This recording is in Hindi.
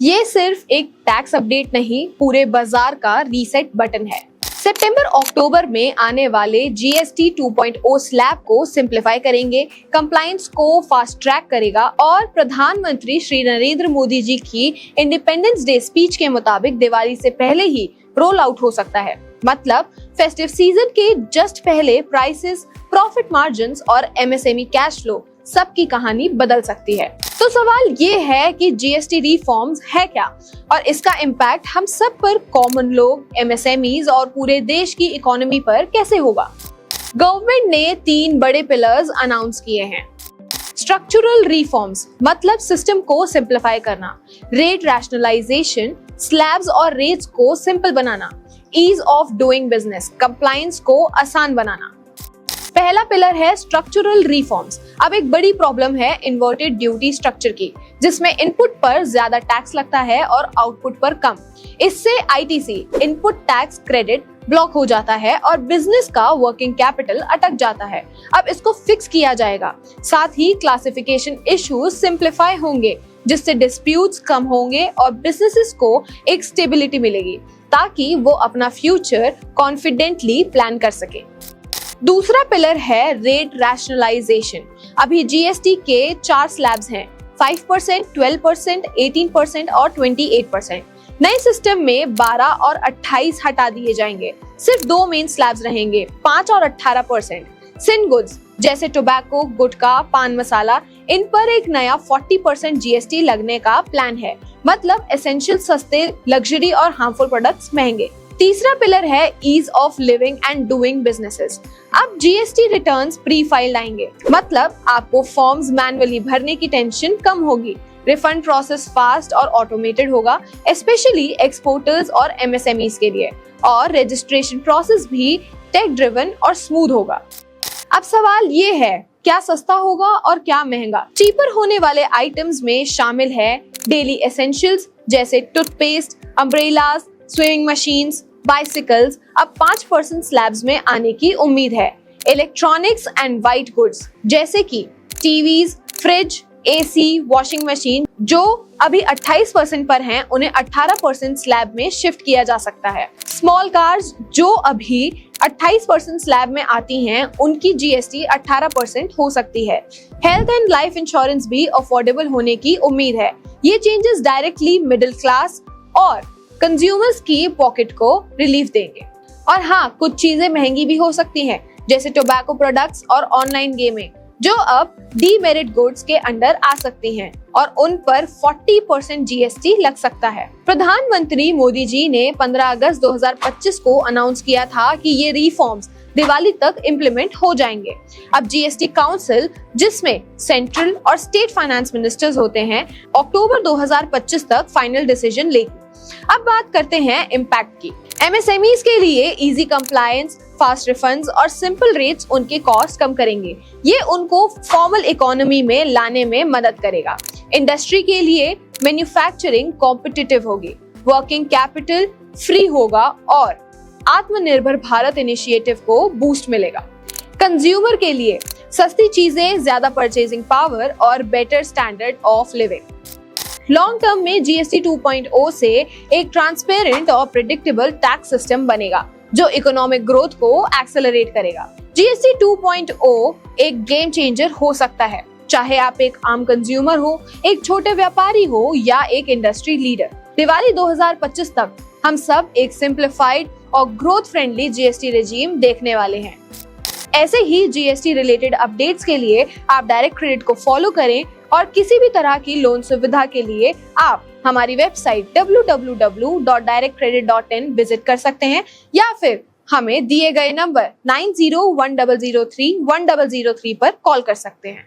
ये सिर्फ एक टैक्स अपडेट नहीं, पूरे बाजार का रीसेट बटन है। सितंबर अक्टूबर में आने वाले GST 2.0 स्लैब को सिंप्लीफाई करेंगे, कंप्लायंस को फास्ट ट्रैक करेगा और प्रधानमंत्री श्री नरेंद्र मोदी जी की इंडिपेंडेंस डे स्पीच के मुताबिक दिवाली से पहले ही रोल आउट हो सकता है। मतलब फेस्टिव सीजन के जस्ट पहले प्राइसेस, प्रॉफिट मार्जिन्स और MSME कैश फ्लो सबकी कहानी बदल सकती है। तो सवाल ये है कि GST रिफॉर्म्स है क्या और इसका इम्पैक्ट हम सब पर, कॉमन लोग, MSMEs और पूरे देश की इकोनॉमी पर कैसे होगा। गवर्नमेंट ने 3 बड़े पिलर्स अनाउंस किए हैं। स्ट्रक्चरल रिफॉर्म्स मतलब सिस्टम को सिंप्लीफाई करना, रेट रैशनलाइजेशन, स्लैब्स और रेट्स को सिंपल बनाना, ease of doing business, compliance को आसान बनाना। पहला पिलर है स्ट्रक्चरल रिफॉर्म्स। अब एक बड़ी प्रॉब्लम है इन्वर्टेड ड्यूटी स्ट्रक्चर की, जिसमें इनपुट पर ज्यादा टैक्स लगता है और आउटपुट पर कम। इससे ITC input tax credit block हो जाता है और बिजनेस का वर्किंग कैपिटल अटक जाता है। अब इसको फिक्स किया जाएगा। साथ ही क्लासिफिकेशन इश्यूज सिंप्लीफाई होंगे, जिससे डिस्प्यूट्स कम होंगे और बिजनेसेस को एक स्टेबिलिटी मिलेगी ताकि वो अपना फ्यूचर कॉन्फिडेंटली प्लान कर सके। दूसरा पिलर है रेट रैशनलाइजेशन। अभी GST के 4 स्लैब्स हैं, 5%, 12%, 18% और 28%। नए सिस्टम में 12 और 28 हटा दिए जाएंगे। सिर्फ 2 मेन स्लैब्स रहेंगे, 5 और 18%। सिन गुड्स जैसे टोबैको, गुटखा, पान मसाला, इन पर एक नया 40% GST लगने का प्लान है। मतलब एसेंशियल सस्ते, लग्जरी और हार्मफुल प्रोडक्ट्स महंगे। तीसरा पिलर है ease of living and doing businesses. अब GST रिटर्न्स प्री फाइल आएंगे, मतलब आपको फॉर्म्स मैन्युअली भरने की टेंशन कम होगी। रिफंड प्रोसेस फास्ट और ऑटोमेटेड होगा, स्पेशली एक्सपोर्टर्स और MSMEs के लिए। और रजिस्ट्रेशन प्रोसेस भी टेक ड्रिवन और स्मूथ होगा। अब सवाल ये है, क्या सस्ता होगा और क्या महंगा। चीपर होने वाले आइटम्स में शामिल है डेली एसेंशियल्स जैसे toothpaste, umbrellas, swimming machines, bicycles अब 5% स्लैब्स में आने की उम्मीद है। इलेक्ट्रॉनिक्स एंड व्हाइट गुड्स जैसे कि TVs, fridge, AC, washing machine जो अभी 28% पर हैं, उन्हें 18% स्लैब में शिफ्ट किया जा सकता है। स्मॉल कार्स जो अभी 28% स्लैब में आती हैं, उनकी GST 18% हो सकती है। हेल्थ एंड लाइफ इंश्योरेंस भी अफोर्डेबल होने की उम्मीद है। ये चेंजेस डायरेक्टली मिडिल क्लास और कंज्यूमर्स की पॉकेट को रिलीफ देंगे। और हाँ, कुछ चीजें महंगी भी हो सकती हैं, जैसे टोबैको प्रोडक्ट्स और ऑनलाइन गेमिंग, जो अब डीमेरिट गुड्स के अंडर आ सकती हैं और उन पर 40% GST लग सकता है। प्रधानमंत्री मोदी जी ने 15 अगस्त 2025 को अनाउंस किया था कि ये रिफॉर्म्स दिवाली तक इम्प्लीमेंट हो जाएंगे। अब GST काउंसिल, जिसमें सेंट्रल और स्टेट फाइनेंस मिनिस्टर्स होते हैं, अक्टूबर 2025 तक फाइनल डिसीजन लेगी। अब बात करते हैं इम्पैक्ट की। MSMEs के लिए इजी कंप्लायंस, फास्ट रिफंड्स और सिंपल रेट्स उनके कॉस्ट कम करेंगे। ये उनको फॉर्मल इकोनॉमी में लाने में मदद करेगा। इंडस्ट्री के लिए मैन्युफैक्चरिंग कॉम्पिटिटिव होगी, वर्किंग कैपिटल फ्री होगा और आत्मनिर्भर भारत इनिशिएटिव को बूस्ट मिलेगा। कंज्यूमर के लिए सस्ती चीजें, ज्यादा परचेजिंग पावर और better standard of living. Long term में GST 2.0 से एक ट्रांसपेरेंट और प्रेडिक्टेबल टैक्स सिस्टम बनेगा जो इकोनॉमिक ग्रोथ को एक्सेलरेट करेगा। GST 2.0 एक गेम चेंजर हो सकता है, चाहे आप एक आम कंज्यूमर हो, एक छोटे व्यापारी हो या एक इंडस्ट्री लीडर। दिवाली 2025 तक हम सब एक सिंप्लीफाइड और ग्रोथ फ्रेंडली GST रेजीम देखने वाले हैं। ऐसे ही GST रिलेटेड अपडेट्स के लिए आप डायरेक्ट क्रेडिट को फॉलो करें और किसी भी तरह की लोन सुविधा के लिए आप हमारी वेबसाइट www.directcredit.in विजिट कर सकते हैं या फिर हमें दिए गए नंबर 9010031003 पर कॉल कर सकते हैं।